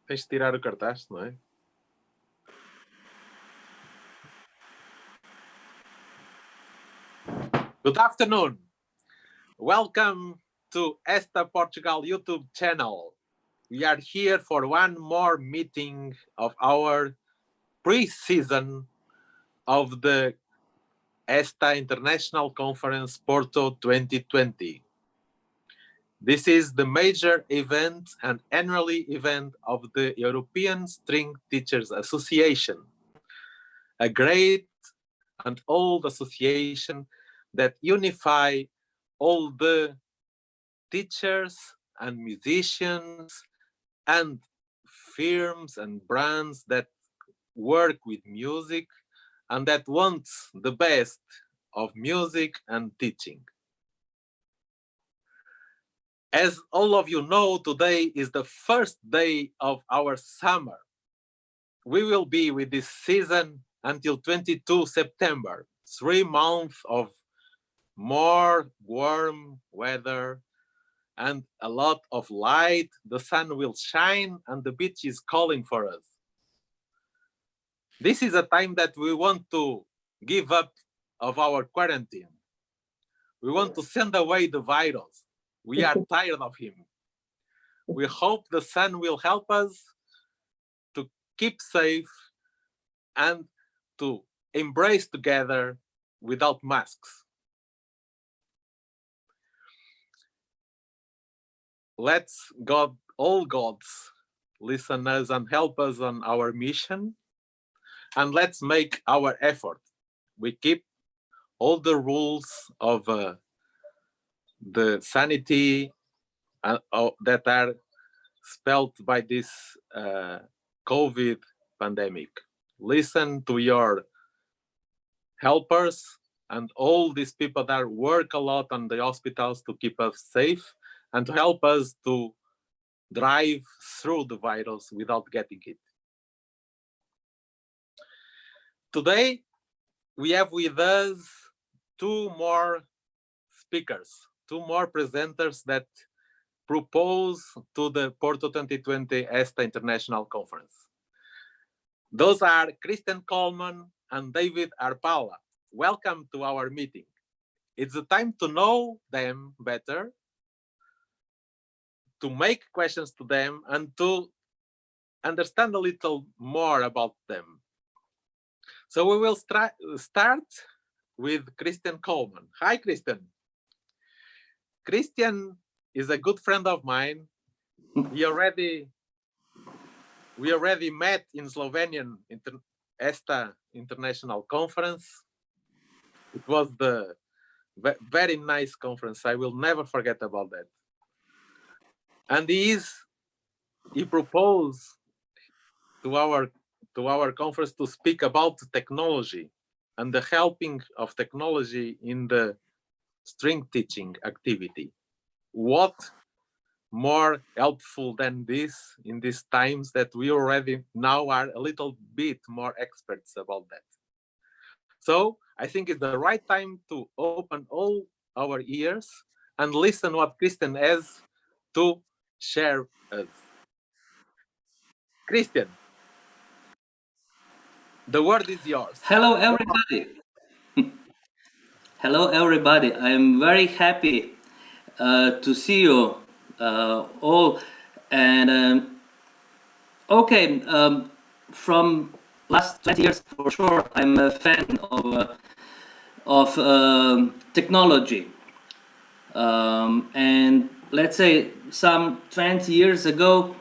Tens de tirar o cartaz, não é? Good afternoon. Welcome to Esta Portugal YouTube channel. We are here for one more meeting of our pre-season of the Esta International Conference Porto 2020. This is the major event and annually event of the European String Teachers Association, a great and old association that unify all the teachers and musicians and firms and brands that work with music and that wants the best of music and teaching. As all of you know, today is the first day of our summer. We will be with this season until 22 September, 3 months of more warm weather and a lot of light. The sun will shine and the beach is calling for us. This is a time that we want to give up of our quarantine. We want to send away the virus. We are tired of him. We hope the sun will help us to keep safe and to embrace together without masks. Let's God, all gods, listen us and help us on our mission, and let's make our effort. We keep all the rules of the sanity that are spelled by this COVID pandemic. Listen to your helpers and all these people that work a lot on the hospitals to keep us safe and to help us to drive through the virus without getting it. Today, we have with us two more speakers, two more presenters that propose to the Porto 2020 ESTA International Conference. Those are Christian Coleman and David Arpala. Welcome to our meeting. It's the time to know them better, to make questions to them, and to understand a little more about them. So we will start with Christian Coleman. Hi, Christian. Christian is a good friend of mine. We already met in Slovenian ESTA International Conference. It was the very nice conference. I will never forget about that. And he proposed to our conference to speak about technology and the helping of technology in the string teaching activity. What more helpful than this in these times that we already now are a little bit more experts about that. So I think it's the right time to open all our ears and listen what Christian has to share us. Christian, the word is yours. Hello, everybody. Hello, everybody. I'm very happy to see you all. And okay, from last 20 years, for sure, I'm a fan of technology. And let's say some 20 years ago,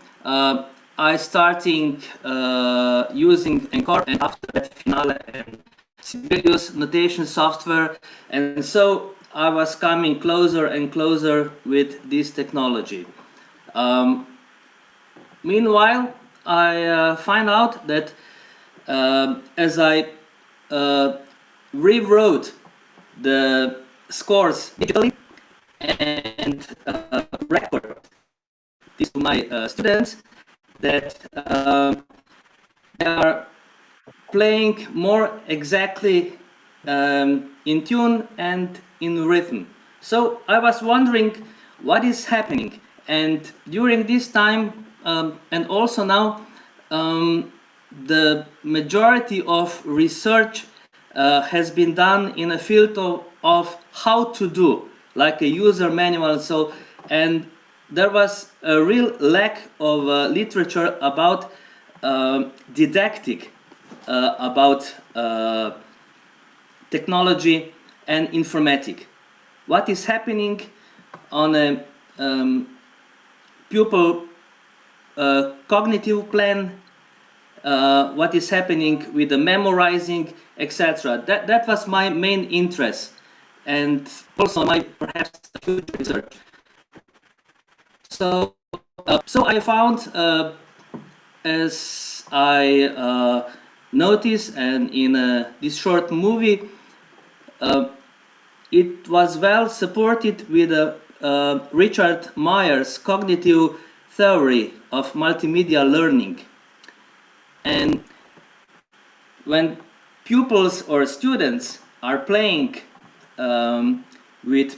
I starting using Encore, and after that Finale and Sibelius notation software, and so I was coming closer and closer with this technology. Meanwhile, I find out that as I rewrote the scores digitally and record this to my students, that they are playing more exactly in tune and in rhythm. So I was wondering what is happening, and during this time and also now the majority of research has been done in a field of how to do, like a user manual. So, and there was a real lack of literature about didactic, about technology and informatic. What is happening on a pupil cognitive plan, what is happening with the memorizing, etc. That was my main interest, and also my perhaps future research. So I found, as I noticed, and in this short movie, it was well supported with Richard Meyer's cognitive theory of multimedia learning. And when pupils or students are playing with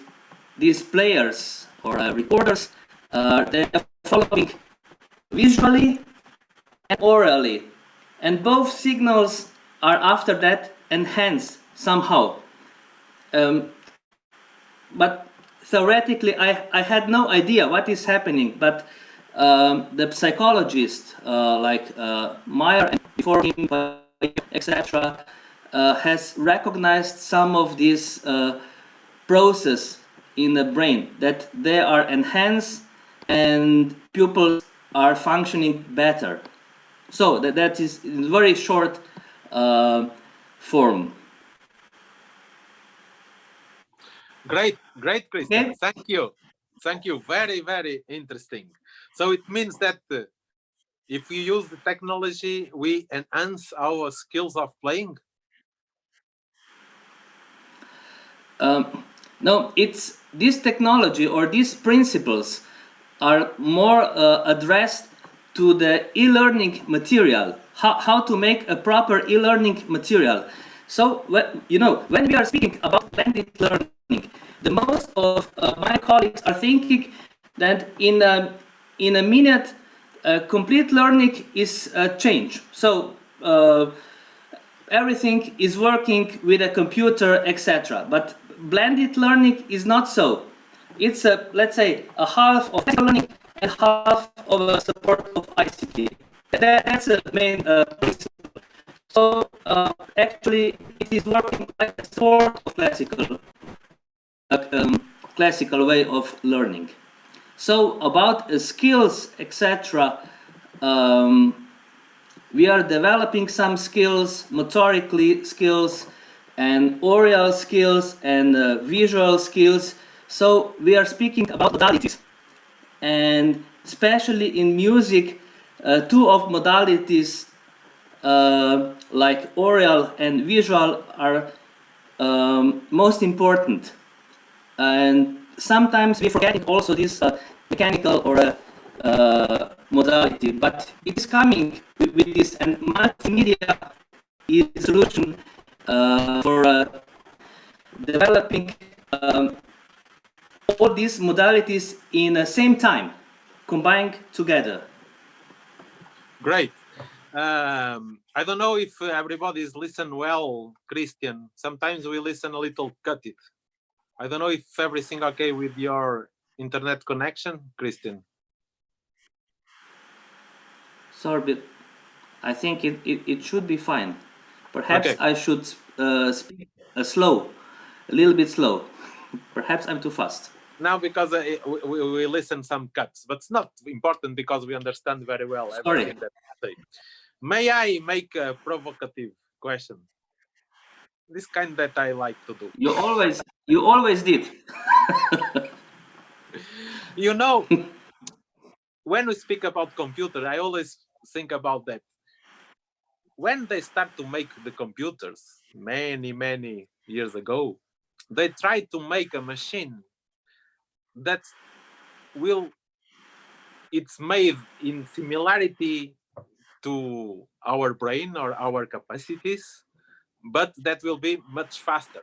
these players or recorders, they are following visually and orally, and both signals are after that enhanced somehow. But theoretically, I had no idea what is happening, but the psychologist like Meyer and before him, etc., has recognized some of these process in the brain, that they are enhanced and pupils are functioning better. So that is in very short form. Great, Christian. Okay. Thank you. Very, very interesting. So it means that if we use the technology, we enhance our skills of playing. No, it's this technology or these principles are more addressed to the e-learning material, how to make a proper e-learning material. So, you know, when we are speaking about blended learning, the most of my colleagues are thinking that in a minute, complete learning is a change. So, everything is working with a computer, etc. But blended learning is not so. It's a, let's say, a half of learning and half of a support of ICT. That's the main principle. So actually, it is working like a sort of classical way of learning. So about skills, etc. We are developing some skills, motorically skills, and oral skills, and visual skills. So we are speaking about modalities. And especially in music, two of modalities like oral and visual are most important. And sometimes we forget also this mechanical or modality, but it is coming with this, and multimedia is a solution for developing all these modalities in the same time, combined together. Great. I don't know if everybody's listen well, Christian. Sometimes we listen a little cut it. I don't know if everything okay with your internet connection, Christian. Sorry, but I think it should be fine. Perhaps Okay. I should speak slow, a little bit slow. Perhaps I'm too fast. Now, because we listen some cuts, but it's not important because we understand very well everything that you say. May I make a provocative question? This kind that I like to do. You always did. You know, when we speak about computer, I always think about that. When they start to make the computers many years ago, they tried to make a machine that it's made in similarity to our brain or our capacities, but that will be much faster.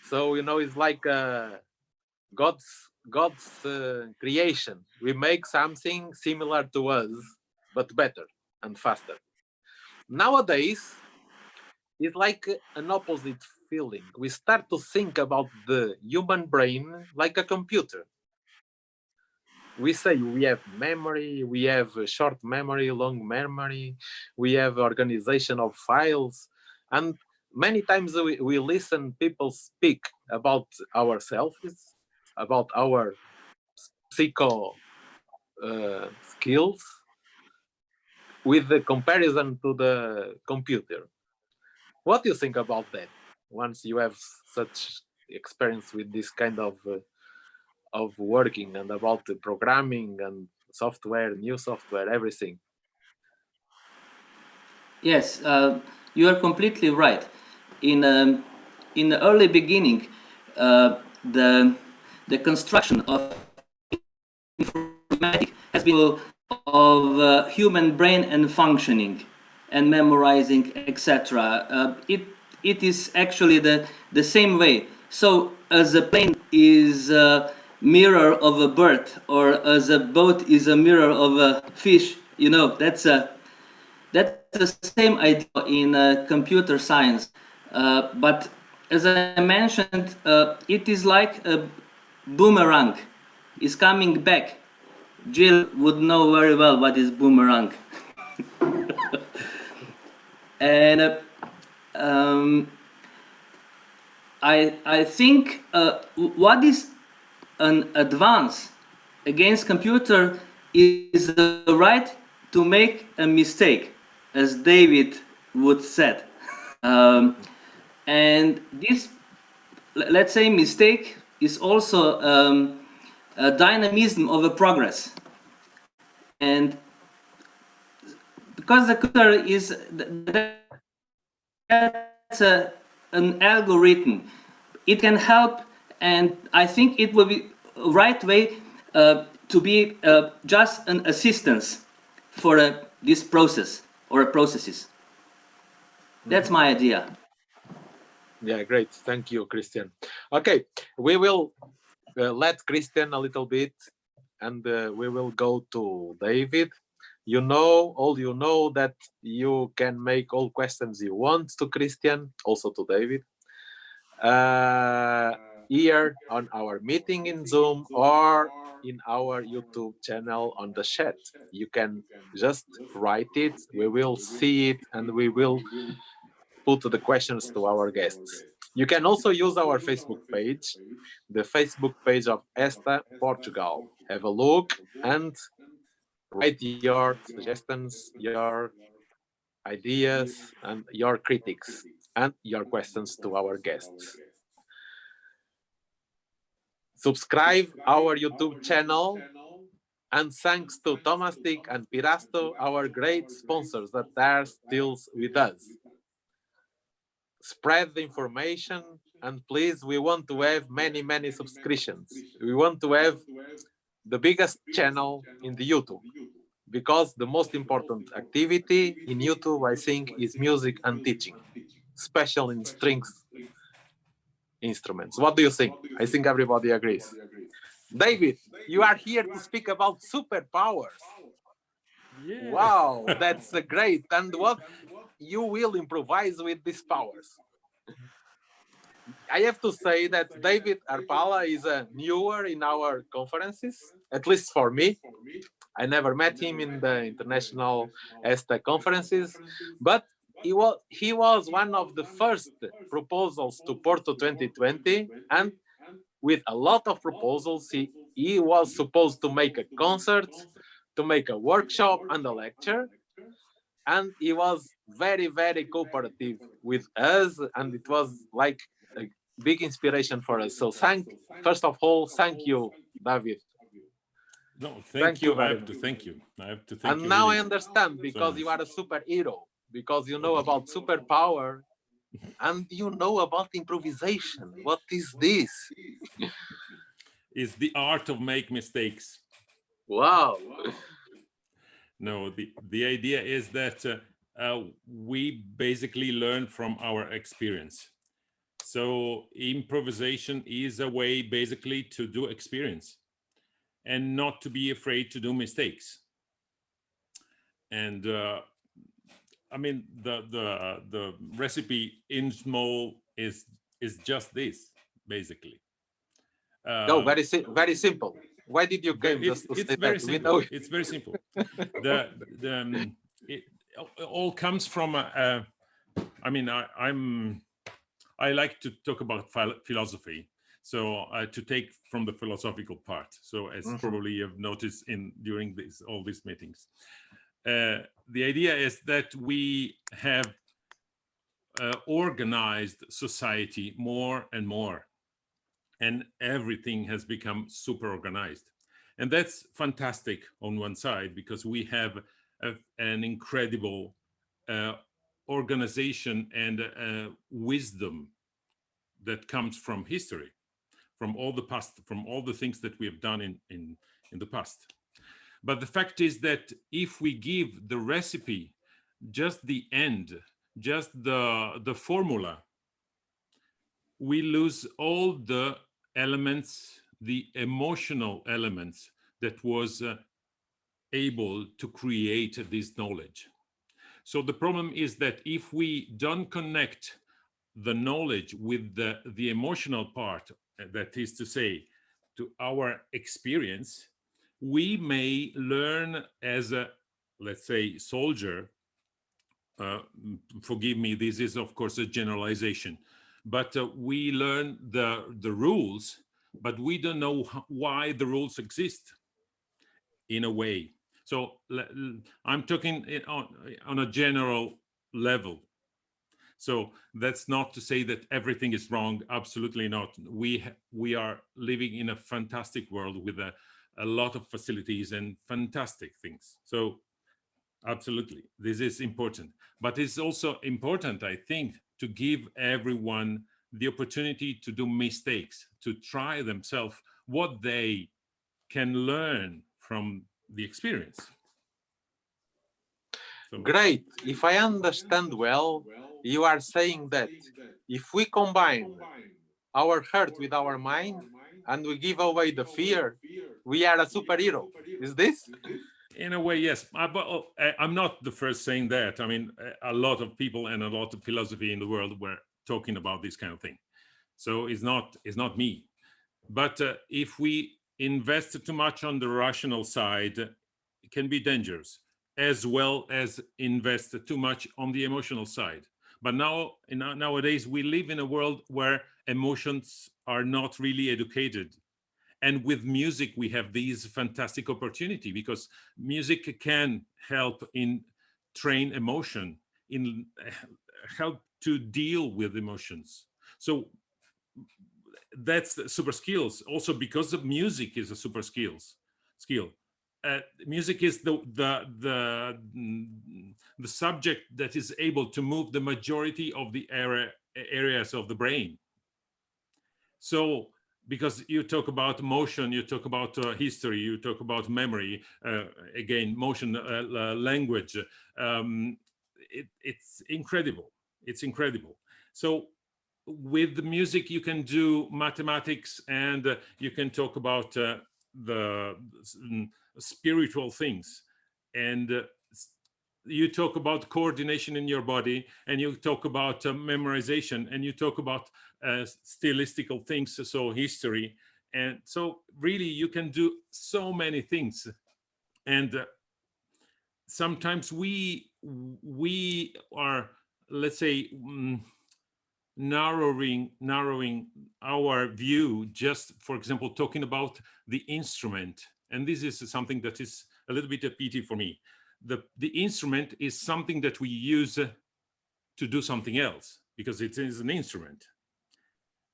So, you know, it's like God's God's creation. We make something similar to us, but better and faster. Nowadays, it's like an opposite feeling. We start to think about the human brain like a computer. We say we have memory, we have short memory, long memory, we have organization of files, and many times we listen people speak about ourselves, about our psycho skills with the comparison to the computer. What do you think about that? Once you have such experience with this kind of working and about the programming and software, new software, everything. Yes, you are completely right. In the early beginning, the construction of informatics has been of human brain and functioning and memorizing, etc. It is actually the same way. So as a plane is a mirror of a bird, or as a boat is a mirror of a fish, you know, that's the same idea in computer science. But as I mentioned, it is like a boomerang. It's coming back. Jill would know very well what is boomerang. And I think what is an advance against computer is the right to make a mistake, as David would said. And this, let's say, mistake is also a dynamism of a progress. And because the computer is that's an algorithm, it can help, and I think it will be a right way to be just an assistance for this process or processes. That's my idea. Yeah, great. Thank you, Christian. Okay, we will let Christian a little bit, and we will go to David. You know that you can make all questions you want to Christian, also to David, here on our meeting in Zoom or in our YouTube channel on the chat. You can just write it, we will see it, and we will put the questions to our guests. You can also use our Facebook page, the Facebook page of ESTA Portugal. Have a look and write your suggestions, your ideas, and your critics, and your questions to our guests. Subscribe our YouTube channel, and thanks to Thomastic and Pirasto, our great sponsors that are still with us. Spread the information, and please, we want to have many subscriptions. We want to have the biggest channel in the YouTube, because the most important activity in YouTube, I think, is music and teaching, especially in strings instruments. What do you think? I think everybody agrees. David, you are here to speak about superpowers. Yeah. Wow, that's great. And what you will improvise with these powers? I have to say that David Arpala is a newer in our conferences, at least for me. I never met him in the international ESTA conferences, but he was one of the first proposals to Porto 2020, and with a lot of proposals, he was supposed to make a concert, to make a workshop and a lecture, and he was very cooperative with us, and it was like a big inspiration for us. So first of all, thank you, David. No, thank you. I have to thank you. I have to thank and you. now really I understand, because so you much. are a superhero, because you know about superpower, and you know about improvisation. What is this? It's the art of make mistakes. Wow. No, the idea is that we basically learn from our experience. So improvisation is a way basically to do experience and not to be afraid to do mistakes. And I mean, the recipe in small is just this, basically. No, very simple. Why did you came just to It's say very that? We simple. know. It's very simple. It all comes from I mean, I like to talk about philosophy, so to take from the philosophical part. So as probably you've noticed during all these meetings, the idea is that we have organized society more and more, and everything has become super organized. And that's fantastic on one side, because we have an incredible organization and wisdom that comes from history, from all the past, from all the things that we have done in the past. But the fact is that if we give the recipe, just the end, just the formula, we lose all the elements, the emotional elements that was able to create this knowledge. So the problem is that if we don't connect the knowledge with the emotional part, that is to say, to our experience, we may learn as a, let's say, soldier. Forgive me, this is of course a generalization, but we learn the rules, but we don't know why the rules exist in a way. So I'm talking on a general level. So that's not to say that everything is wrong. Absolutely not. We are living in a fantastic world with a lot of facilities and fantastic things. So absolutely, this is important. But it's also important, I think, to give everyone the opportunity to do mistakes, to try themselves what they can learn from the experience. So, Great. If I understand well, you are saying that if we combine our heart with our mind and we give away the fear, we are a superhero. Is this? in a way, yes. But I'm not the first saying that. I mean, a lot of people and a lot of philosophy in the world were talking about this kind of thing. So it's not me. But if we invest too much on the rational side, it can be dangerous, as well as invest too much on the emotional side. But nowadays, we live in a world where emotions are not really educated. And with music, we have these fantastic opportunity, because music can help in train emotion, in help to deal with emotions. So that's super skills. Also, because of music is a super skill. Music is the subject that is able to move the majority of the areas of the brain. So because you talk about motion, you talk about history, you talk about memory, again, motion, language, it's incredible. It's incredible. So with the music, you can do mathematics, and you can talk about the spiritual things, and you talk about coordination in your body, and you talk about memorization, and you talk about stylistical things, so history. And so really you can do so many things. And sometimes we are, let's say, narrowing our view, just for example talking about the instrument. And this is something that is a little bit a pity for me. The instrument is something that we use to do something else, because it is an instrument.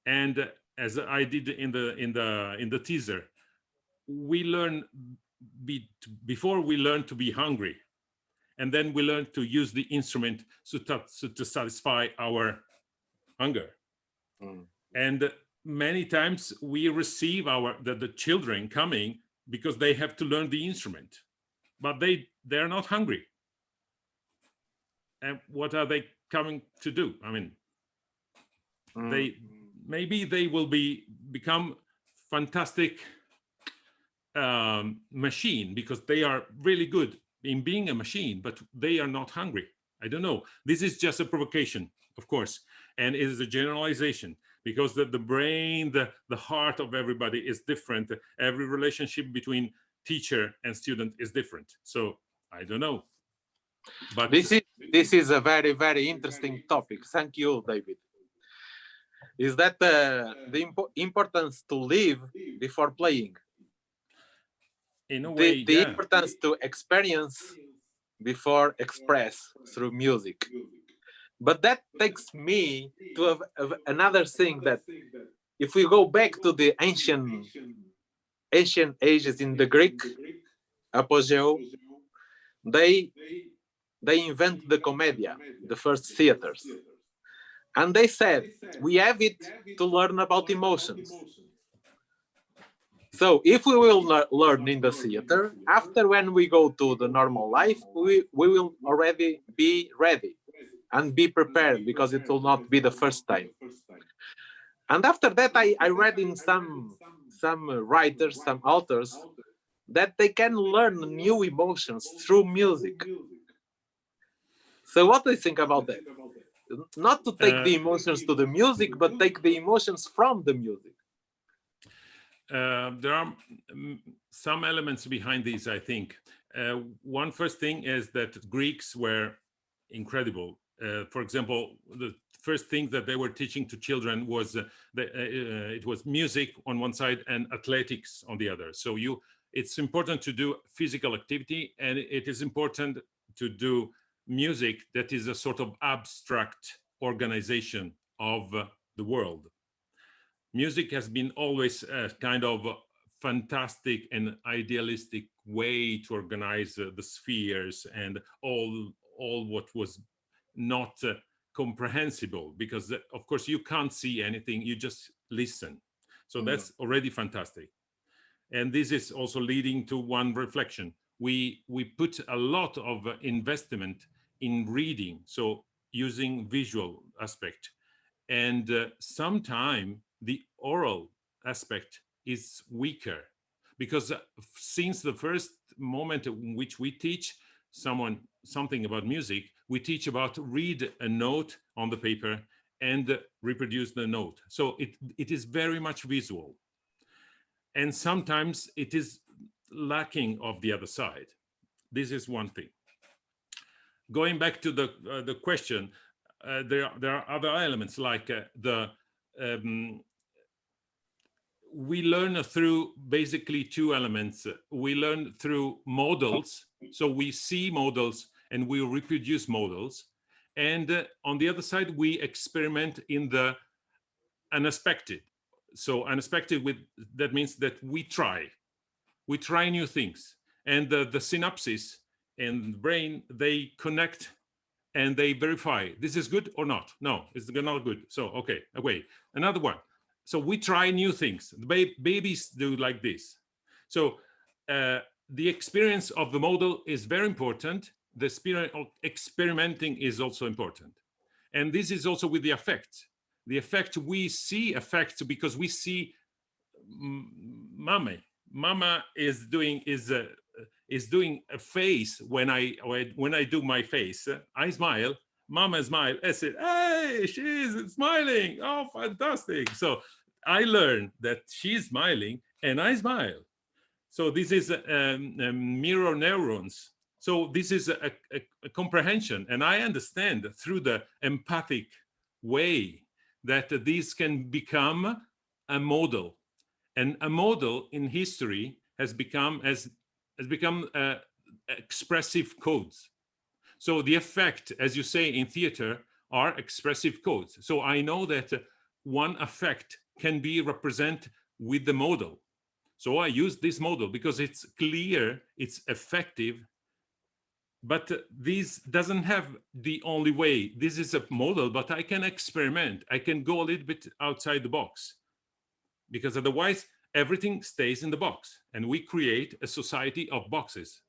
And as I did in the teaser, we learn before we learn to be hungry, and then we learn to use the instrument to satisfy our hunger. And many times we receive the children coming because they have to learn the instrument, but they're not hungry. And what are they coming to do? I mean, maybe they will become fantastic machine, because they are really good in being a machine, but they are not hungry. I don't know. This is just a provocation, of course, and it is a generalization, because the brain, the heart of everybody is different. Every relationship between teacher and student is different. So I don't know. But this is a very, very interesting topic. Thank you, David. Is that the importance to live before playing? in a way, The yeah. importance to experience before express through music. But that takes me to another thing, that if we go back to the ancient ages in the Greek apogeo, they invent the commedia, the first theaters. And they said, we have it to learn about emotions. So if we will learn in the theater, after when we go to the normal life, we will already be ready and be prepared, because it will not be the first time. And after that, I read in some writers, some authors, that they can learn new emotions through music. So what do you think about that? Not to take the emotions to the music, but take the emotions from the music. There are some elements behind these, I think. One first thing is that Greeks were incredible. For example, the first thing that they were teaching to children was it was music on one side and athletics on the other. So it's important to do physical activity, and it is important to do music that is a sort of abstract organization of the world. Music has been always a kind of fantastic and idealistic way to organize the spheres and all what was not comprehensible, because of course you can't see anything, you just listen. So that's already fantastic. And this is also leading to one reflection. We put a lot of investment in reading, so using visual aspect, and sometimes the oral aspect is weaker, because since the first moment in which we teach someone something about music, we teach about read a note on the paper and reproduce the note. So it is very much visual, and sometimes it is lacking of the other side. This is one thing. Going back to the question, there are other elements, like we learn through basically two elements. We learn through models, so we see models and we reproduce models, and on the other side we experiment in the unexpected. So unexpected, that means that we try new things, and the synapses in the brain, they connect and they verify, this is good or not. No, it's not good. So, okay, away. Another one. So we try new things. Babies do like this. So the experience of the model is very important. The spirit of experimenting is also important. And this is also with the affect. The affect, we see affect because we see Mama is doing a face when I do my face. I smile, Mama smile. I say, hey, she's smiling. Oh, fantastic! So I learn that she's smiling and I smile. So this is mirror neurons. So this is a comprehension, and I understand through the empathic way that this can become a model. And a model in history has become expressive codes. So the effect, as you say in theater, are expressive codes. So I know that one effect can be represented with the model. So I use this model because it's clear, it's effective, but this doesn't have the only way. This is a model, but I can experiment. I can go a little bit outside the box, because otherwise everything stays in the box and we create a society of boxes.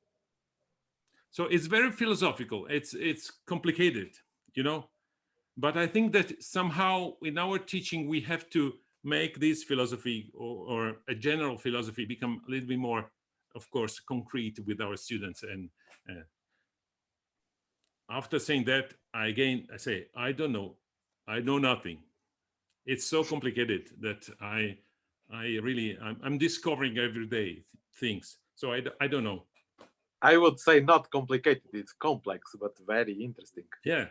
So it's very philosophical. It's complicated, you know, but I think that somehow in our teaching we have to make this philosophy or a general philosophy become a little bit more, of course, concrete with our students. And after saying that, I say, I don't know. I know nothing. It's so complicated that I'm discovering every day things. So I don't know. I would say not complicated, it's complex, but very interesting. Yeah.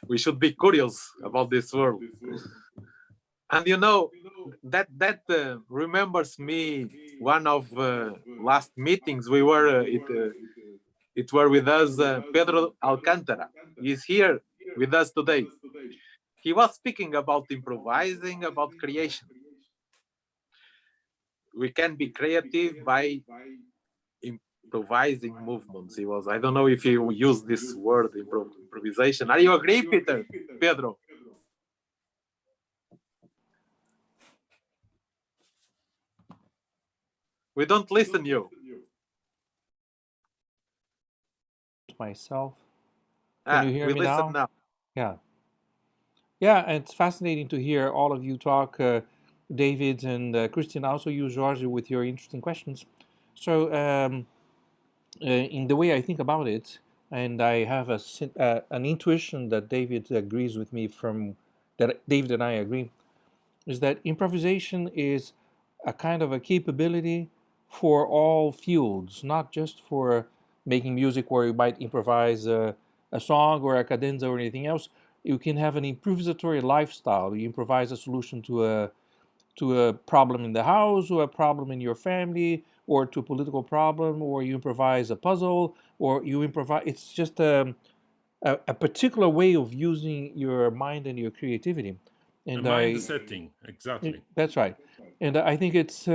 We should be curious about this world. And you know, that remembers me one of last meetings we were it were with us Pedro Alcantara. He's here with us today. He was speaking about improvising, about creation. We can be creative by improvising movements. He was, I don't know if you use this word, improvisation. Are you agree, Pedro? We don't listen you. Myself. Can you hear we me listen now? Yeah. Yeah, and it's fascinating to hear all of you talk, David and Christian, also you, Jorge, with your interesting questions. So, in the way I think about it, and I have an intuition that David agrees with me from that David and I agree, is that improvisation is a kind of a capability for all fields, not just for making music where you might improvise a song or a cadenza or anything else. You can have an improvisatory lifestyle. You improvise a solution to a problem in the house or a problem in your family or to a political problem, or you improvise a puzzle, or you improvise. It's just a particular way of using your mind and your creativity. And A mind setting, exactly. that's right. And I think it's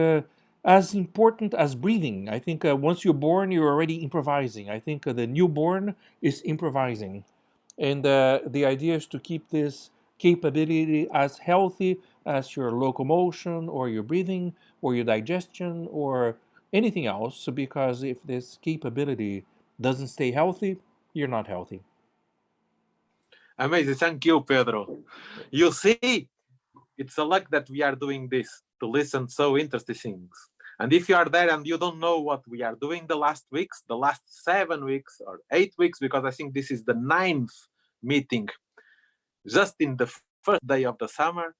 as important as breathing. I think once you're born, you're already improvising. I think the newborn is improvising. And the idea is to keep this capability as healthy as your locomotion or your breathing or your digestion or anything else, because if this capability doesn't stay healthy, you're not healthy. Amazing. Thank you, Pedro. You see, it's a luck that we are doing this, to listen so interesting things. And if you are there and you don't know what we are doing the last weeks, the last 7 weeks or 8 weeks, because I think this is the 9th meeting, just in the first day of the summer,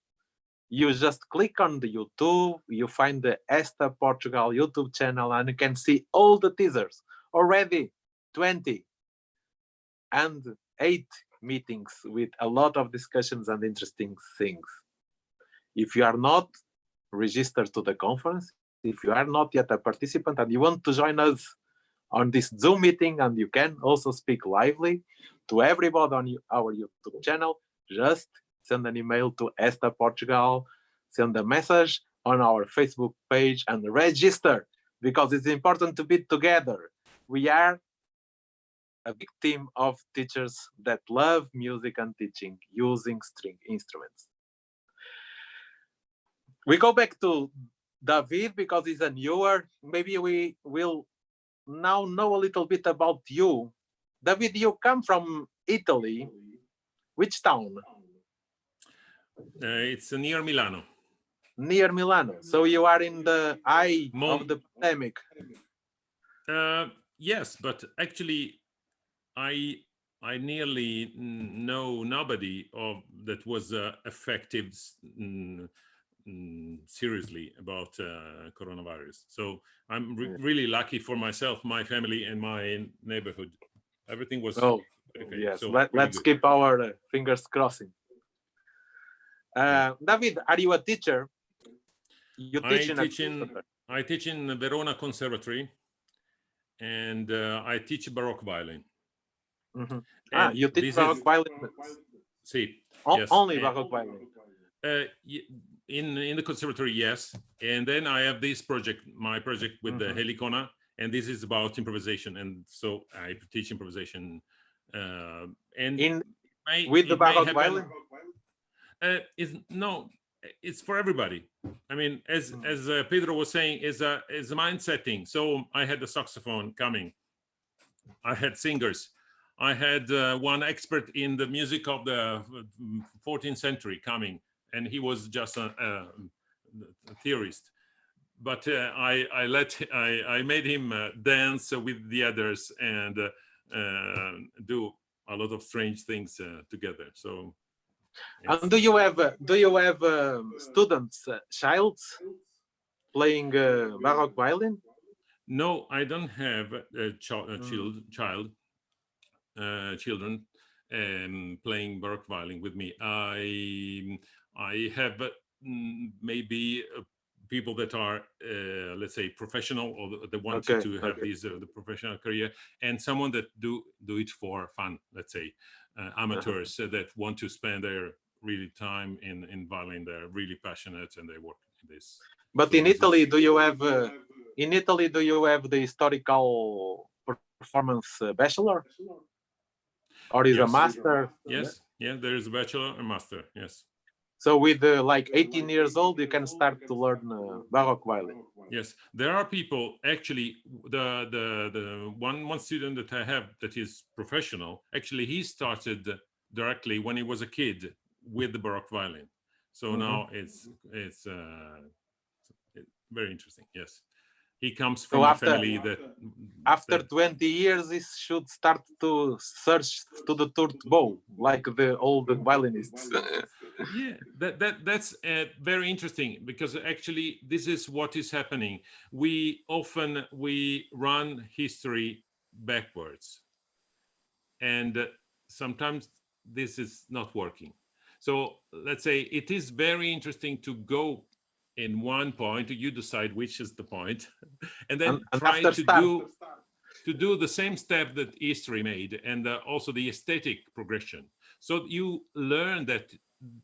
you just click on the YouTube, you find the ESTA Portugal YouTube channel, and you can see all the teasers. Already 20 and 8 meetings with a lot of discussions and interesting things. If you are not registered to the conference, if you are not yet a participant and you want to join us on this Zoom meeting, and you can also speak lively to everybody on our YouTube channel, just send an email to ESTA Portugal, send a message on our Facebook page and register, because it's important to be together. We are a big team of teachers that love music and teaching using string instruments. We go back to David because he's a newer. Maybe we will now know a little bit about you. David, you come from Italy. Which town? It's near Milano. Near Milano. So you are in the eye of the pandemic. Yes, but actually, I nearly know nobody that was effective seriously about coronavirus. So I'm really lucky for myself, my family, and my neighborhood. Everything was okay. Yes. So let's keep our fingers crossing. David, are you a teacher? You teach I teach in Verona Conservatory, and I teach Baroque violin. Mm-hmm. You teach Baroque violin? See, yes. Only Baroque violin? In the conservatory, yes. And then I have this project, my project with the Helicona, and this is about improvisation. And so I teach improvisation. With the Baroque violin? It's for everybody. I mean, as Pedro was saying, is a mind setting. So I had the saxophone coming. I had singers. I had one expert in the music of the 14th century coming, and he was just a theorist. But I made him dance with the others and do a lot of strange things together. So. And do you have students, childs playing Baroque violin? No, I don't have children playing Baroque violin with me. I have maybe people that are let's say professional, or they want to have these the professional career, and someone that do it for fun, let's say amateurs that want to spend their really time in violin. They're really passionate and they work in this. But so in Italy, do you have the historical performance bachelor, or is a master? Yes, yeah, there is a bachelor and master. Yes. So with like 18 years old, you can start to learn Baroque violin. Yes, there are people actually. The one student that I have that is professional. Actually, he started directly when he was a kid with the Baroque violin. So now it's very interesting. Yes, he comes from a family that after 20 years, he should start to search to the third bow like the old violinists. Yeah, that's very interesting, because actually this is what is happening. We run history backwards, and sometimes this is not working. So let's say it is very interesting to go in one point. You decide which is the point, and then try to do the same step that history made, and also the aesthetic progression. So you learn that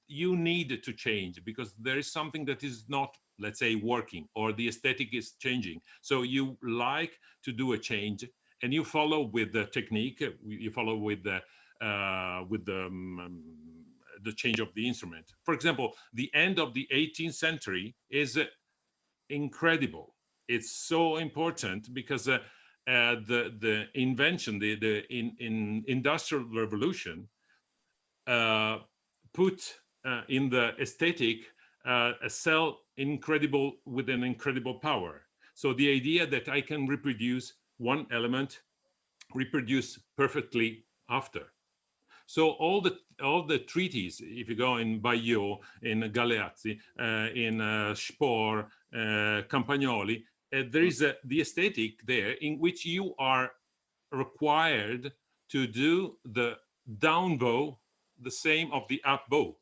you need to change because there is something that is not, let's say, working, or the aesthetic is changing. So you like to do a change, and you follow with the technique. You follow with the change of the instrument. For example, the end of the 18th century is incredible. It's so important because the invention, the industrial revolution, put in the aesthetic a cell with an incredible power. So the idea that I can reproduce one element, reproduce perfectly after. So all the treaties, if you go in Bayeux, in Galeazzi, in Spohr, Campagnoli, there is the aesthetic there in which you are required to do the down bow the same of the up bow,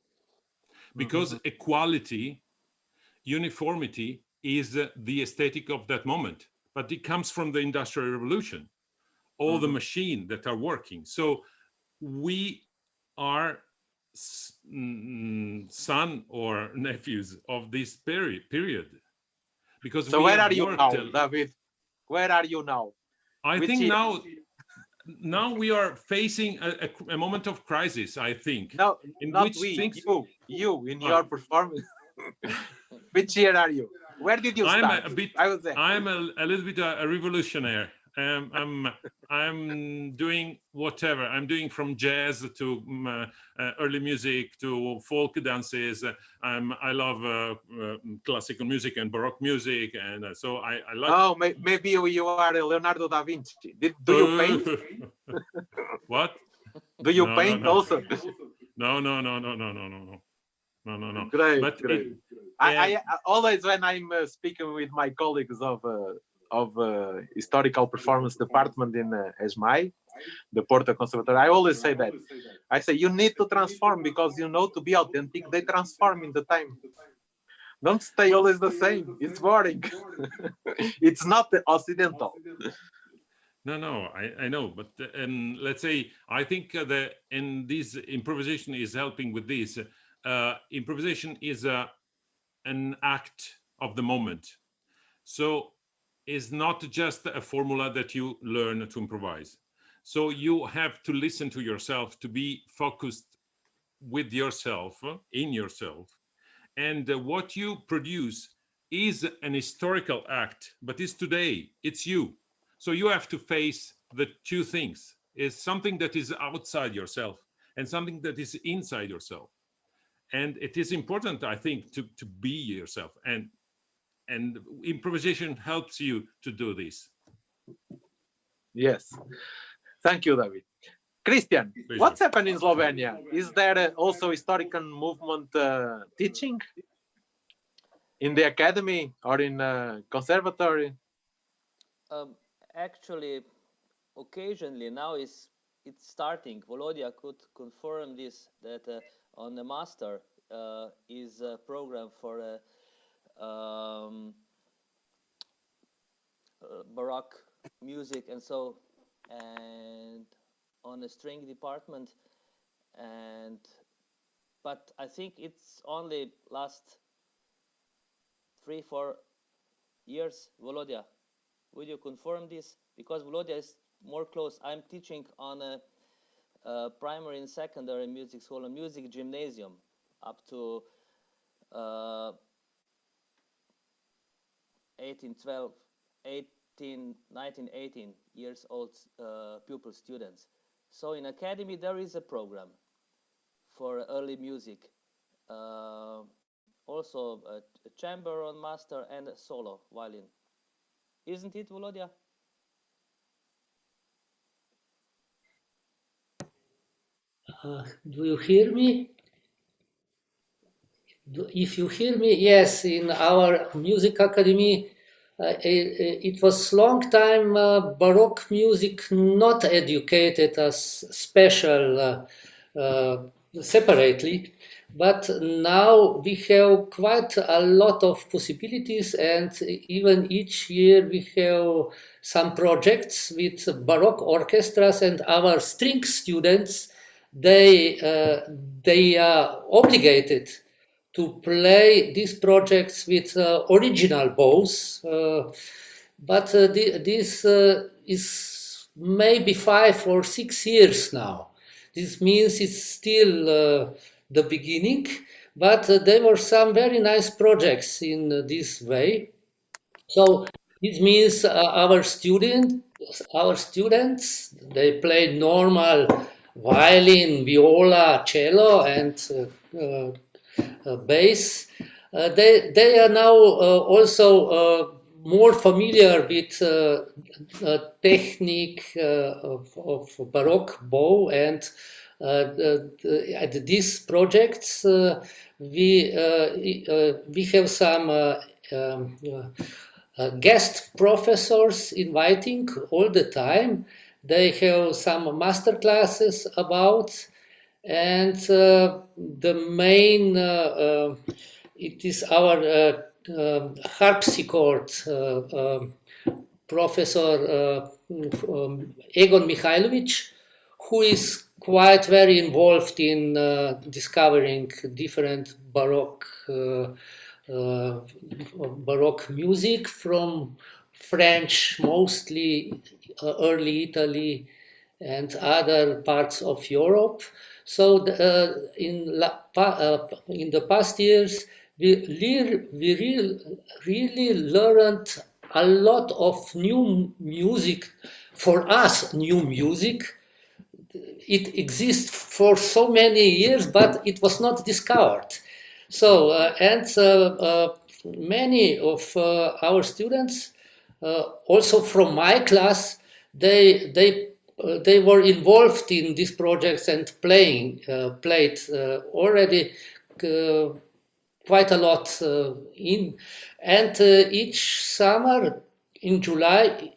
because equality, uniformity is the aesthetic of that moment. But it comes from the Industrial Revolution, all the machines that are working. So we are son or nephews of this period, because so where are you now, David? Where are you now? I think now we are facing a moment of crisis, I think. No, not we. You in your performance. Which year are you? Where did you start? I'm a little bit a revolutionary. I'm doing whatever. I'm doing from jazz to early music to folk dances. I love classical music and Baroque music, and so I like. Oh, maybe you are Leonardo da Vinci. Do you paint? What? Do you paint also? No. Great, but great. I always, when I'm speaking with my colleagues of historical performance department in ESMAI, the Porto Conservatory, I always say that. I say you need to transform, because to be authentic, they transform in the time. Don't stay always the same. It's boring. It's not occidental. No, I know, but let's say I think this improvisation is helping with this. Improvisation is an act of the moment, so it's not just a formula that you learn to improvise. So you have to listen to yourself, to be focused with yourself, in yourself, and what you produce is an historical act, but it's today, it's you. So you have to face the two things. is something that is outside yourself and something that is inside yourself. And it is important, I think, to be yourself. And improvisation helps you to do this. Yes. Thank you, David. Christian, Pleasure. what's happened in Slovenia? Is there also historical movement teaching in the academy or in conservatory? Actually, occasionally now it's starting. Volodya could confirm this, that on the master is a program for Baroque music and so, and on the string department, and but I think it's only last 3-4 years. Volodya, will you confirm this? Because Volodya is more close. I'm teaching on a primary and secondary music school, a music gymnasium, up to 19, 18 years old pupil students. So in academy there is a program for early music, also a chamber on master and a solo violin. Isn't it, Volodya? Do you hear me? If you hear me, yes, in our music academy, it was long time Baroque music not educated as special separately, but now we have quite a lot of possibilities, and even each year we have some projects with Baroque orchestras, and our string students, they are obligated to play these projects with original bows, but this is maybe 5 or 6 years now. This means it's still the beginning, but there were some very nice projects in this way. So this means our students, they play normal violin, viola, cello, and bass. They are now also more familiar with technique of Baroque bow, and at these projects we have some guest professors inviting all the time. They have some master classes about, and the main it is our harpsichord professor Egon Mihailovic, who is quite very involved in discovering different Baroque music from French, mostly early Italy and other parts of Europe. So in the past years, we really learned a lot of new music. For us, new music. It exists for so many years, but it was not discovered. So, many of our students, also from my class, they were involved in these projects and played already quite a lot in. And each summer in July,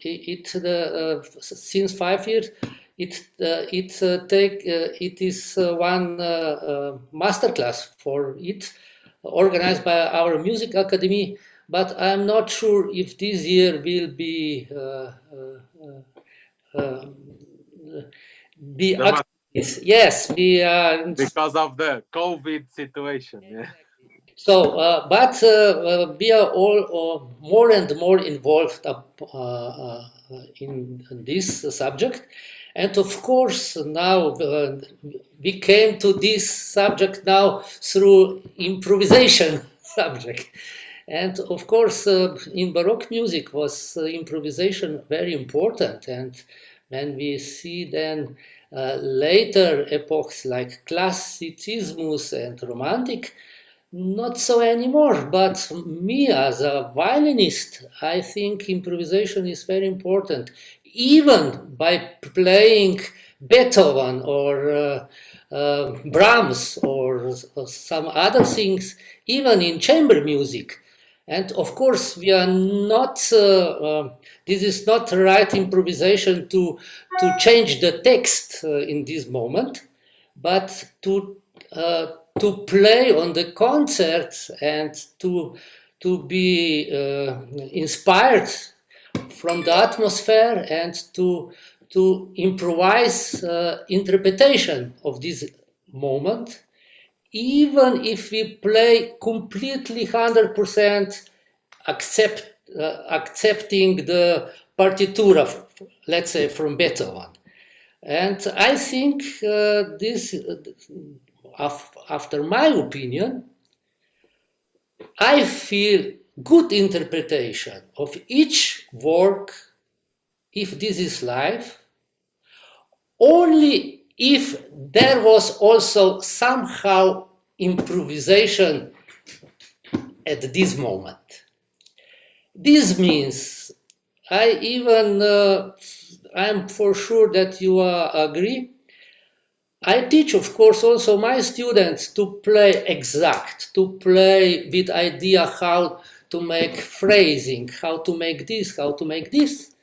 since 5 years, it is one masterclass for it, organized by our music academy. But I'm not sure if this year will be yes, we are because of the COVID situation. Yeah. So, but we are all more and more involved in this subject, and of course now we came to this subject now through improvisation subject, and of course in Baroque music was improvisation very important, and when we see then later epochs like Classicismus and Romantic, not so anymore. But me as a violinist, I think improvisation is very important. Even by playing Beethoven or Brahms or some other things, even in chamber music. And of course, we are not. This is not the right improvisation to change the text in this moment, but to play on the concerts and to be inspired from the atmosphere and to improvise interpretation of this moment, even if we play completely 100% accepting the partitura, let's say from Beethoven. And I think this, after my opinion, I feel good interpretation of each work, if this is live, only if there was also somehow improvisation at this moment. This means I'm for sure that you agree. I teach, of course, also my students to play exact, to play with idea how to make phrasing, how to make this, how to make this.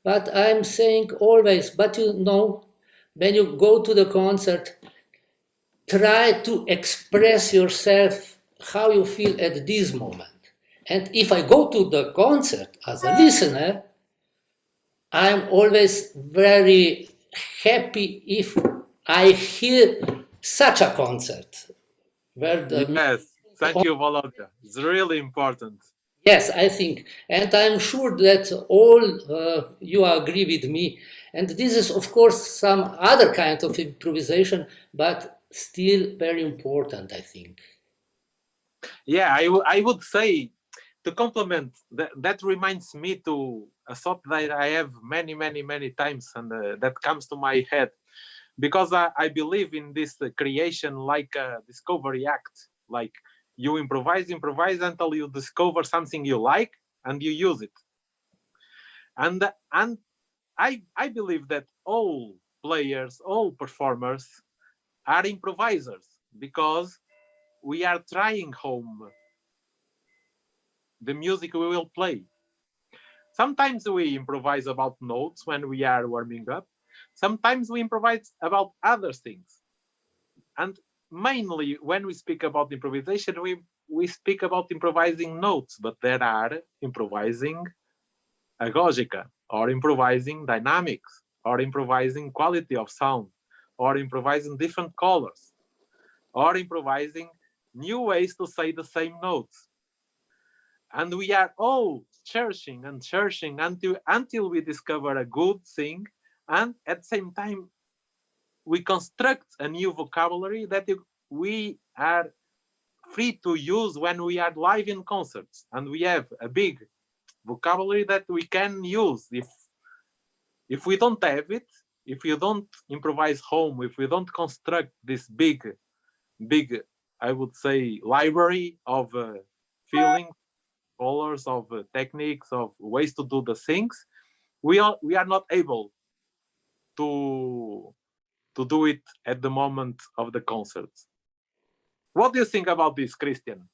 But I'm saying always, but you know, when you go to the concert, try to express yourself how you feel at this moment. And if I go to the concert as a listener, I'm always very happy if I hear such a concert where the Yes, thank you, Volodya. It's really important. yes, I think, and I'm sure that all you agree with me. And this is, of course, some other kind of improvisation, but still very important, I think. Yeah, I would say to complement that reminds me to a thought that I have many times, and that comes to my head because I believe in this creation like a discovery act. Like you improvise until you discover something you like and you use it. And I believe that all players, all performers are improvisers because we are trying home the music we will play. Sometimes we improvise about notes when we are warming up. Sometimes we improvise about other things. And mainly when we speak about improvisation, we speak about improvising notes, but there are improvising agogica, or improvising dynamics, or improvising quality of sound, or improvising different colors, or improvising new ways to say the same notes. And we are all searching and searching until we discover a good thing, and at the same time we construct a new vocabulary that we are free to use when we are live in concerts, and we have a big vocabulary that we can use. If we don't have it, if you don't improvise home, if we don't construct this big I would say library of feelings, colors, of techniques, of ways to do the things, we are not able to do it at the moment of the concert. What do you think about this, Christian?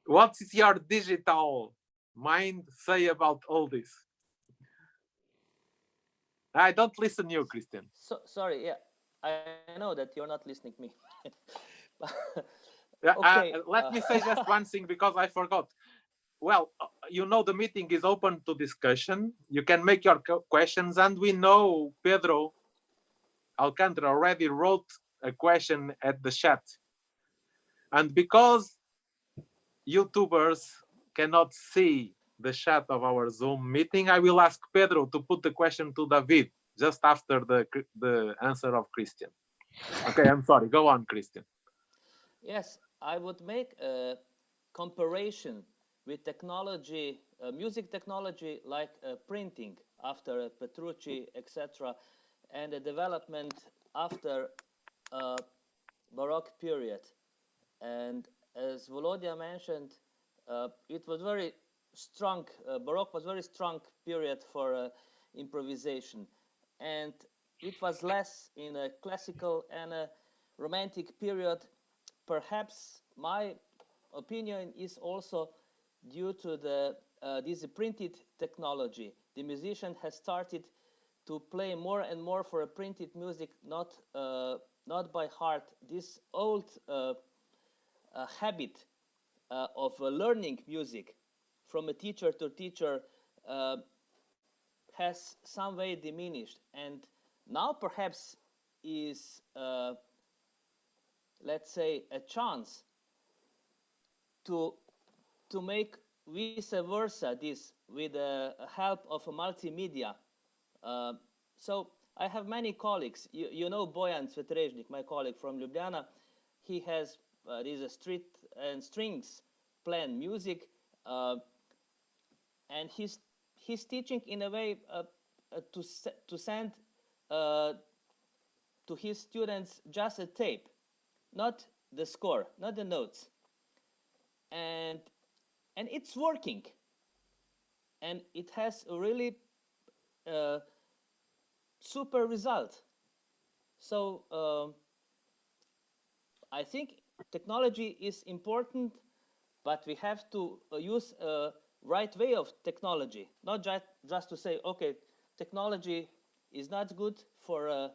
What is your digital mind say about all this? I don't listen to you, Christian. So sorry, yeah, I know that you're not listening to me. Let me say just one thing because I forgot. Well, you know the meeting is open to discussion. You can make your questions, and we know Pedro Alcantara already wrote a question at the chat. And because YouTubers cannot see the chat of our Zoom meeting, I will ask Pedro to put the question to David just after the answer of Christian. Okay, I'm sorry. Go on, Christian. Yes, I would make a comparison with technology, music technology like printing. after Petrucci, etc., and the development after Baroque period. And as Volodya mentioned, it was very strong, Baroque was very strong period for improvisation. And it was less in a classical and a romantic period. Perhaps my opinion is also due to this printed technology. The musician has started to play more and more for a printed music, not by heart. This old habit of learning music from a teacher to teacher has some way diminished, and now perhaps is let's say a chance to make vice versa this with the help of a multimedia. So I have many colleagues. You know Bojan Cvetreznik, my colleague from Ljubljana. He has these street and strings plan music, and he's teaching in a way to send to his students just a tape, not the score, not the notes, and it's working, and it has a really super result. So I think technology is important, but we have to use a right way of technology, not just to say, okay, technology is not good for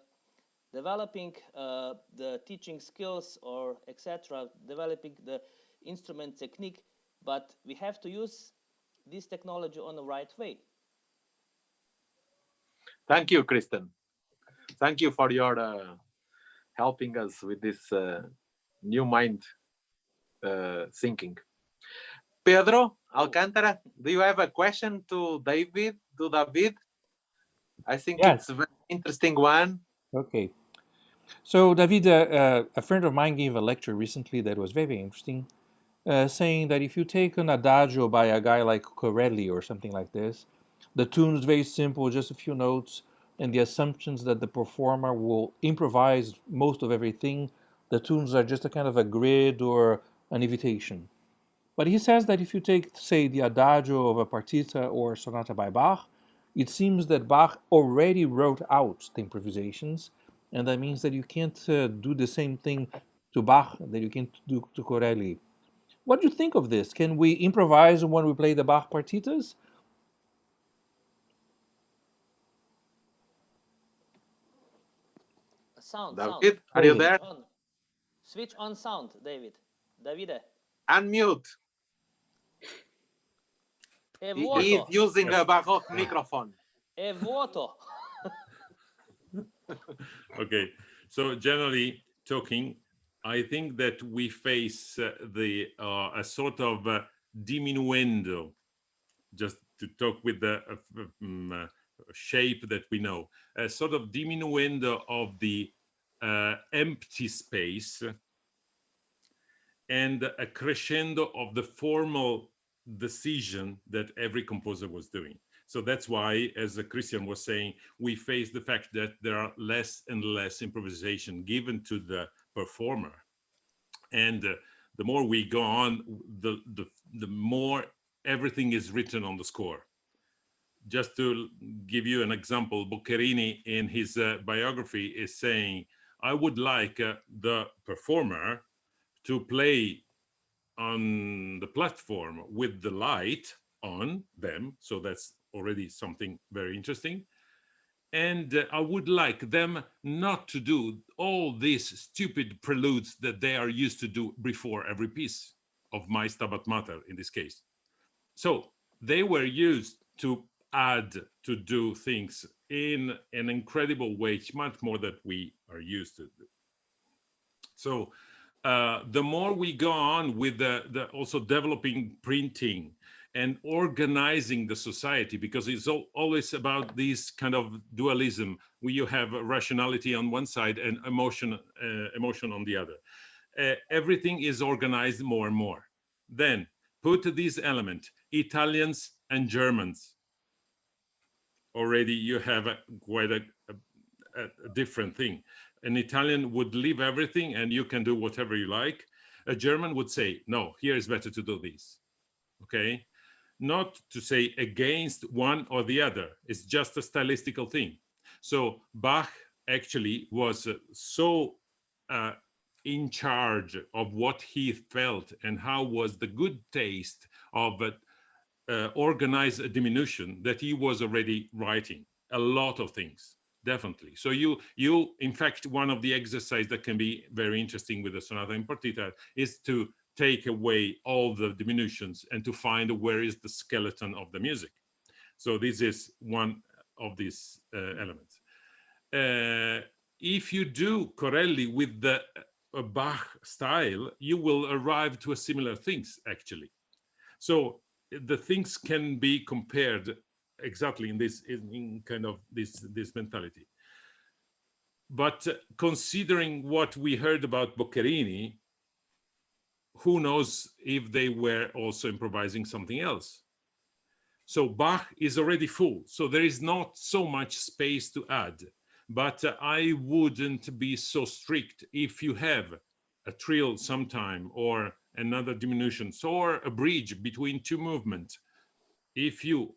developing the teaching skills or etc., developing the instrument technique, but we have to use this technology on the right way. Thank you, Kristen. Thank you for your helping us with this new mind thinking. Pedro Alcantara, do you have a question to David? I think Yes. it's a very interesting one. Okay. So, David, a friend of mine gave a lecture recently that was very interesting, saying that if you take an adagio by a guy like Corelli or something like this, the tune's very simple, just a few notes, and the assumptions that the performer will improvise most of everything, the tunes are just a kind of a grid or an invitation. But he says that if you take, say, the adagio of a partita or sonata by Bach, it seems that Bach already wrote out the improvisations, and that means that you can't do the same thing to Bach that you can do to Corelli. What do you think of this? Can we improvise when we play the Bach partitas? Sound. David, are you there? Switch on sound, David. Davide. Unmute. He is using a Baroque microphone. È vuoto. Okay, so generally talking, I think that we face a sort of diminuendo, just to talk with the shape that we know, a sort of diminuendo of the empty space and a crescendo of the formal decision that every composer was doing. So that's why, as Christian was saying, we face the fact that there are less and less improvisation given to the performer. And the more we go on, the more everything is written on the score. Just to give you an example, Boccherini in his biography is saying, I would like the performer to play on the platform with the light on them. So that's already something very interesting. And I would like them not to do all these stupid preludes that they are used to do before every piece of my Stabat Mater in this case. So they were used to add, to do things in an incredible way, much more than we are used to do. So the more we go on with the also developing printing and organizing the society, because it's always about this kind of dualism where you have rationality on one side and emotion on the other. Everything is organized more and more. Then put this element, Italians and Germans. already you have quite a different thing. An Italian would leave everything and you can do whatever you like. A German would say, no, here is better to do this. Okay? Not to say against one or the other. It's just a stylistical thing. So Bach actually was so in charge of what he felt and how was the good taste of organize a diminution that he was already writing a lot of things, definitely. So you in fact, one of the exercises that can be very interesting with the sonata in partita is to take away all the diminutions and to find where is the skeleton of the music. So this is one of these elements. If you do Corelli with the Bach style, you will arrive to a similar things actually. So the things can be compared exactly in this, in kind of this mentality. But considering what we heard about Boccherini, who knows if they were also improvising something else. So Bach is already full, so there is not so much space to add. But I wouldn't be so strict if you have a trill sometime or another diminution or a bridge between two movements. If you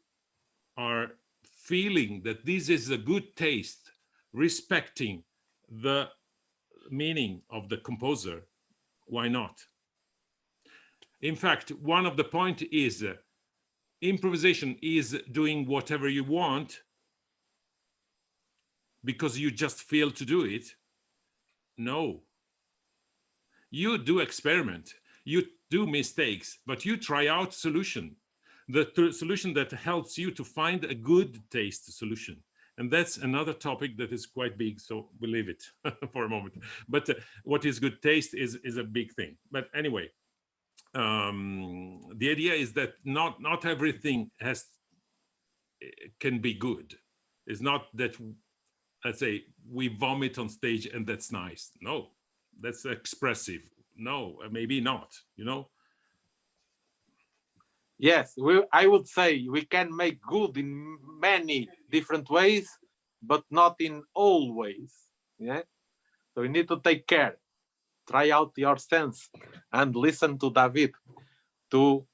are feeling that this is a good taste, respecting the meaning of the composer, why not? In fact, one of the point is improvisation is doing whatever you want because you just feel to do it. No. You do experiment, you do mistakes, but you try out solution. The solution that helps you to find a good taste solution. And that's another topic that is quite big, so we'll leave it for a moment. But what is good taste is a big thing. But anyway, the idea is that not everything can be good. It's not that, let's say, we vomit on stage and that's nice. No, that's expressive. No, maybe not, you know? Yes, I would say we can make good in many different ways, but not in all ways. Yeah. So we need to take care, try out your sense, and listen to David to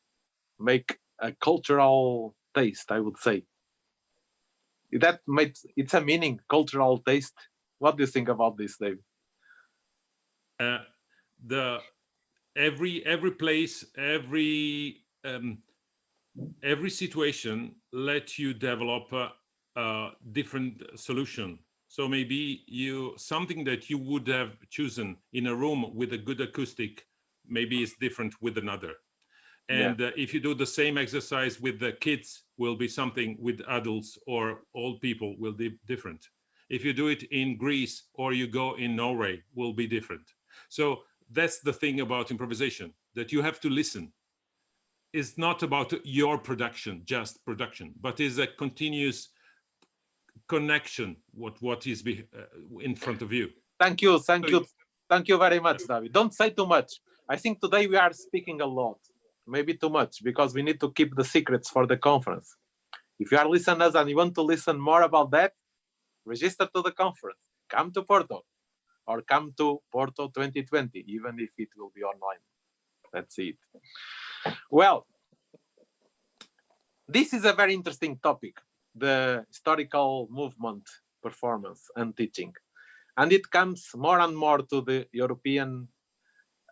make a cultural taste, I would say. That makes it's a meaning, cultural taste. What do you think about this, David? Every place, every situation let you develop a different solution. So maybe something that you would have chosen in a room with a good acoustic, maybe is different with another. And if you do the same exercise with the kids, will be something with adults or old people will be different. If you do it in Greece or you go in Norway, will be different. So that's the thing about improvisation, that you have to listen. It's not about your production, just production, but is a continuous connection what is in front of you. Thank you very much, David. Don't say too much. I think today we are speaking a lot, maybe too much, because we need to keep the secrets for the conference. If you are listeners and you want to listen more about that, register to the conference. Come to Porto, or come to Porto 2020, even if it will be online. That's it. Well, this is a very interesting topic, the historical movement, performance and teaching. And it comes more and more to the European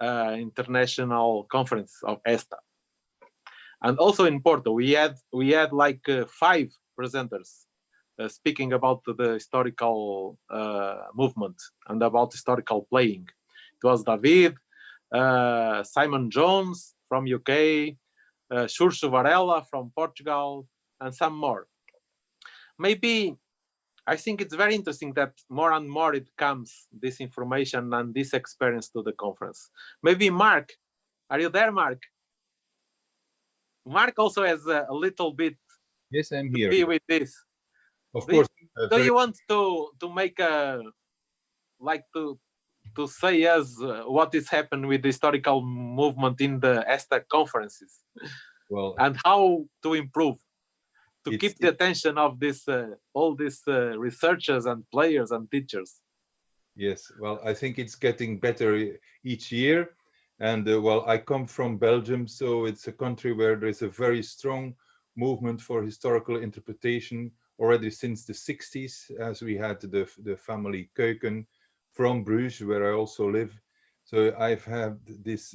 International Conference of ESTA. And also in Porto, we had like 5 presenters speaking about the historical movement and about historical playing. It was David, Simon Jones from UK, Xurxo Varela from Portugal, and some more. Maybe I think it's very interesting that more and more it comes, this information and this experience to the conference. Maybe Mark, are you there, Mark? Mark also has a little bit. Yes, I'm here. To be with this. Of course. Do you want to make to say us what is happening with the historical movement in the ESTA conferences? Well, and how to improve? to It's- keep the attention of this all these researchers and players and teachers. Yes, well, I think it's getting better each year. And well, I come from Belgium, so it's a country where there's a very strong movement for historical interpretation already since the 60s, as we had the family Keuken from Bruges, where I also live. So I've had this,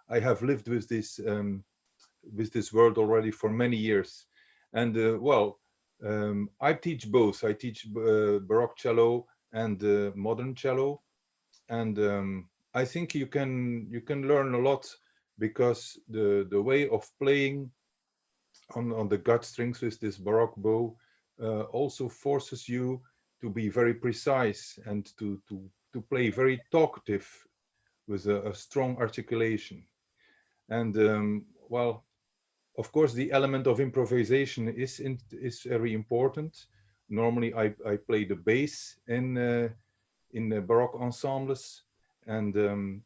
I have lived with this world already for many years. And well, I teach both. I teach Baroque cello and modern cello, and I think you can learn a lot, because the way of playing on the gut strings with this Baroque bow also forces you to be very precise and to play very talkative with a strong articulation. And well, of course, the element of improvisation is very important. Normally, I play the bass in the Baroque ensembles, and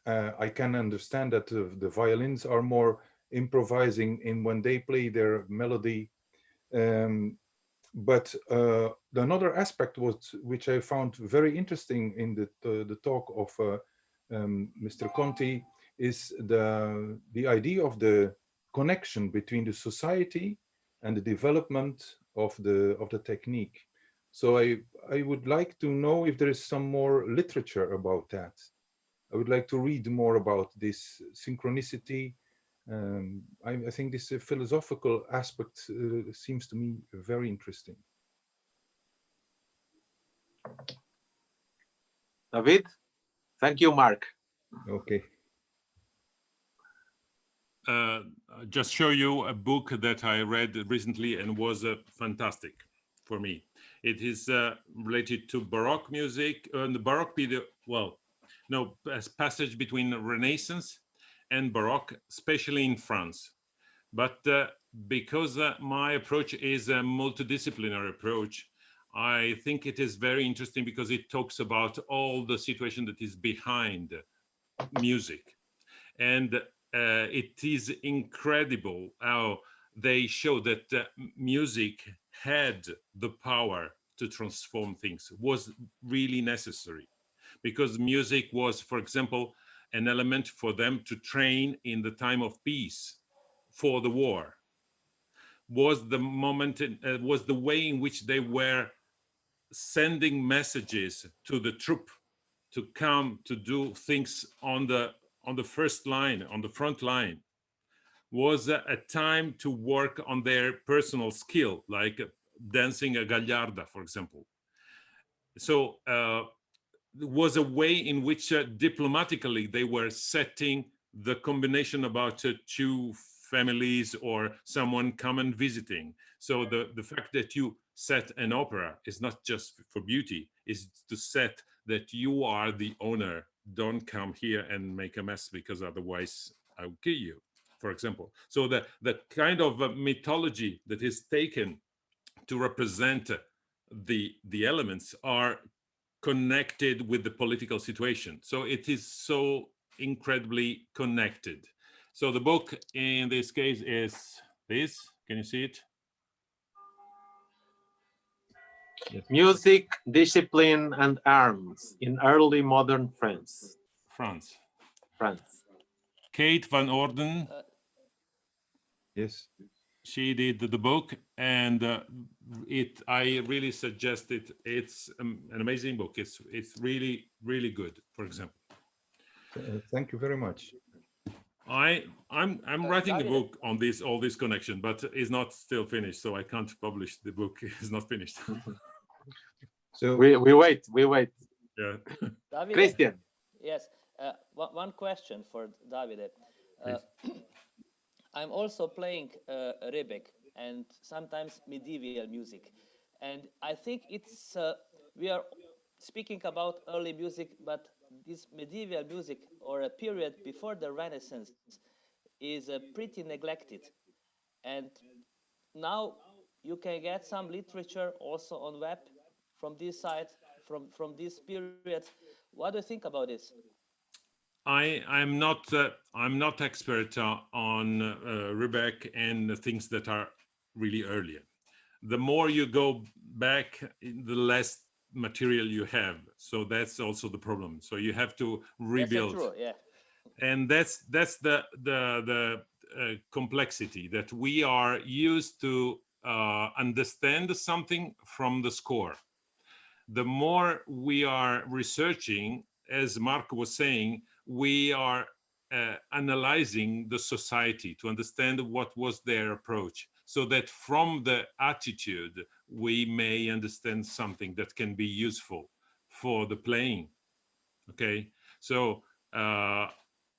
I can understand that the violins are more improvising in when they play their melody. But another aspect which I found very interesting in the talk of Mr. Conti is the idea of the connection between the society and the development of the technique. So I would like to know if there is some more literature about that. I would like to read more about this synchronicity. I think this philosophical aspect seems to me very interesting. David, thank you, Mark. Okay. Just show you a book that I read recently and was fantastic for me. It is related to Baroque music and the Baroque period. Well, no, a passage between Renaissance and Baroque, especially in France. But because my approach is a multidisciplinary approach, I think it is very interesting because it talks about all the situation that is behind music. And it is incredible how they show that music had the power to transform things, was really necessary, because music was, for example, an element for them to train in the time of peace for the war, was the moment, was the way in which they were sending messages to the troop to come to do things on the first line, on the front line, was a time to work on their personal skill, like dancing a gagliarda, for example. So it was a way in which diplomatically they were setting the combination about two families or someone come and visiting. So the fact that you set an opera is not just for beauty, is to set that you are the owner. Don't come here and make a mess, because otherwise I will kill you, for example. So the kind of mythology that is taken to represent the elements are connected with the political situation. So it is so incredibly connected. So the book in this case is this. Can you see it? Music, Discipline, and Arms in Early Modern France. France. France. Kate Van Orden, Yes. she did the book, and I really suggest it. It's an amazing book. It's really, really good, for example. Thank you very much. I'm writing a Davide. book on this, all this connection, but it's not still finished, so I can't publish the book. It's not finished. So We wait. Yeah. Davide, Christian. yes, one question for Davide. I'm also playing Rebek and sometimes medieval music, and I think it's we are speaking about early music, but this medieval music or a period before the Renaissance is pretty neglected, and now you can get some literature also on web from this side, from this period. What do you think about this? I'm not expert on Rebek and the things that are really earlier. The more you go back, the less material you have. So that's also the problem. So you have to rebuild. That's true, yeah. And that's the complexity, that we are used to understand something from the score. The more we are researching, as Mark was saying, we are analyzing the society to understand what was their approach, so that from the attitude we may understand something that can be useful for the playing. Okay, so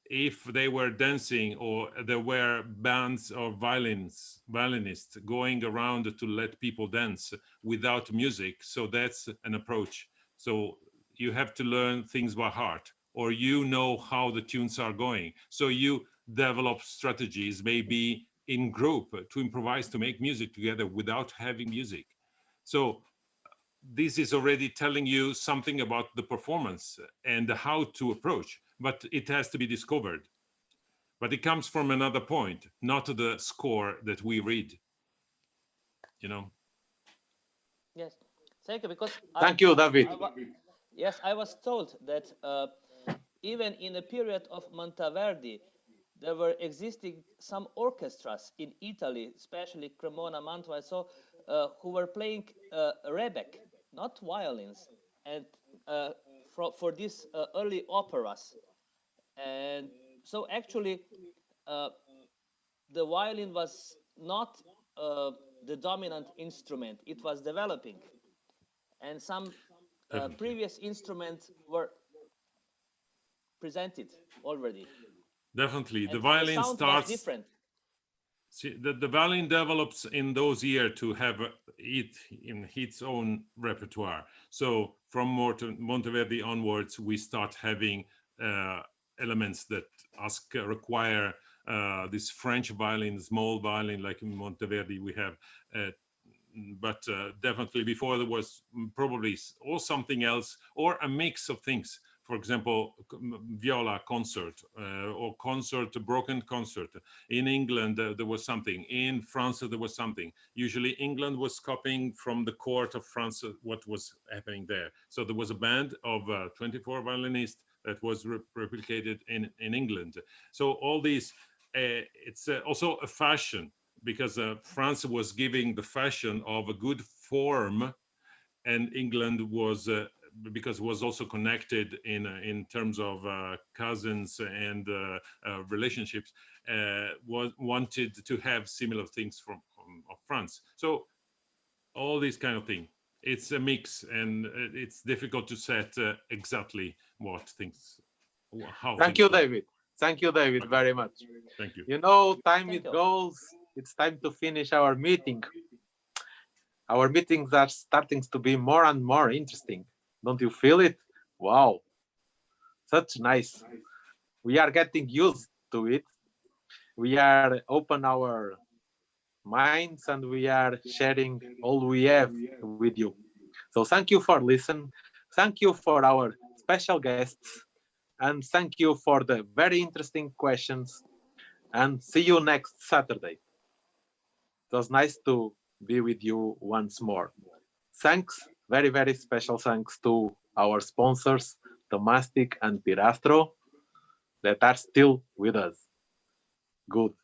if they were dancing, or there were bands or violinists going around to let people dance without music, so that's an approach. So you have to learn things by heart, or you know how the tunes are going, so you develop strategies, maybe in group, to improvise, to make music together without having music. So this is already telling you something about the performance and how to approach, but it has to be discovered. But it comes from another point, not the score that we read, you know. Yes, thank you. Because Thank you, David. yes, I was told that even in a period of Monteverdi, there were existing some orchestras in Italy, especially Cremona, Mantua, so who were playing rebec, not violins, and for these early operas. And so actually, uh, the violin was not the dominant instrument, it was developing. And some Definitely. previous instruments were presented already. Definitely. The And the violin sound was starts, different. see, the violin develops in those years to have it in its own repertoire. So from Monteverdi onwards, we start having elements that require this French violin, small violin, like in Monteverdi we have. But definitely before there was probably or something else, or a mix of things. For example, viola concert, or concert, broken concert. In England, there was something. In France, there was something. Usually England was copying from the court of France what was happening there. So there was a band of 24 violinists that was replicated in England. So all these, it's also a fashion, because France was giving the fashion of a good form, and England was, because it was also connected in terms of cousins and relationships, wanted to have similar things from of France. So all these kind of thing. It's a mix, and it's difficult to set exactly what things, how Thank things you, go. David. Thank you, David, Okay. very much. Thank you. You know, time Thank it you. goes. It's time to finish our meeting. Our meetings are starting to be more and more interesting. Don't you feel it? Wow, such nice. We are getting used to it. We are open our minds, and we are sharing all we have with you. So thank you for listening. Thank you for our special guests, and thank you for the very interesting questions. And see you next Saturday. It was nice to be with you once more. Thanks, very, very special thanks to our sponsors, Tomastic and Pirastro, that are still with us. Good.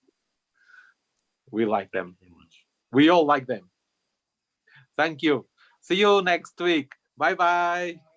We like them. Very much. We all like them. Thank you. See you next week. Bye bye.